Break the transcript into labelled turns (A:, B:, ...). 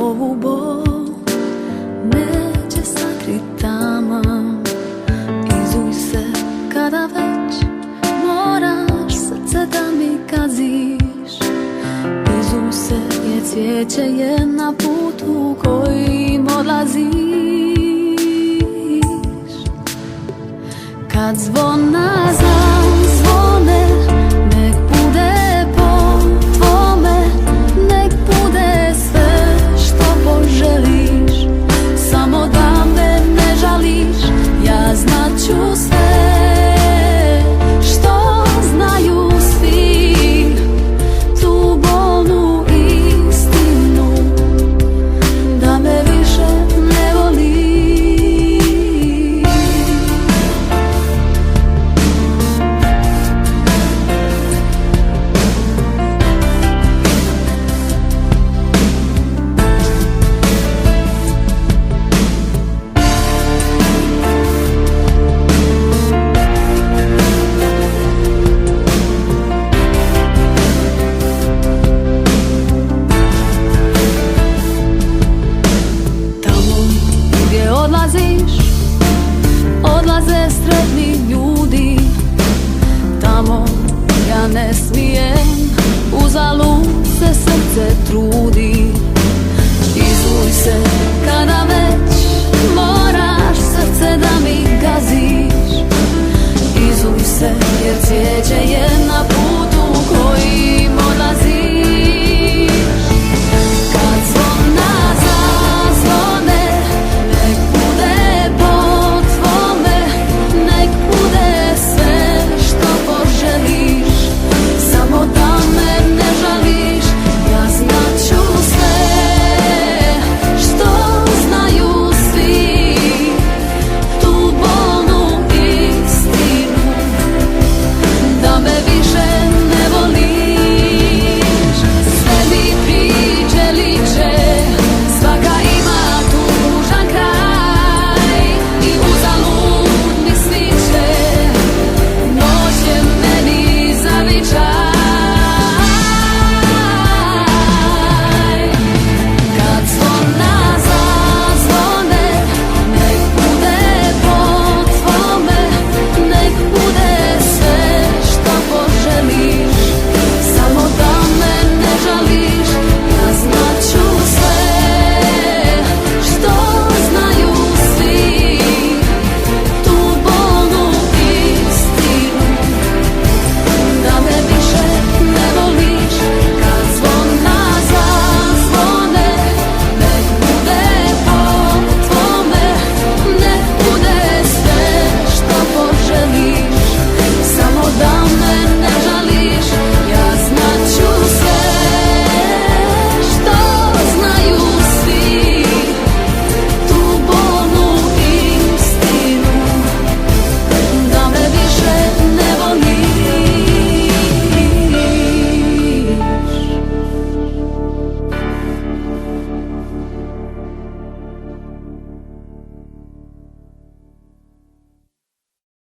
A: ovu bol neće sakrit tama. Izuj se kada već moraš srce da mi kaziš. Izuj se jer cvijeće je na putu kojim odlaziš. Kad zvona zvone, nek bude po tvome, nek bude sve što poželiš. Samo da me ne žališ, ja znaću sve što znaju svi, tu bolnu istinu, da me više ne voliš. Odlaze sretni ljudi, tamo ja ne smijem, uzalud se srce trudi.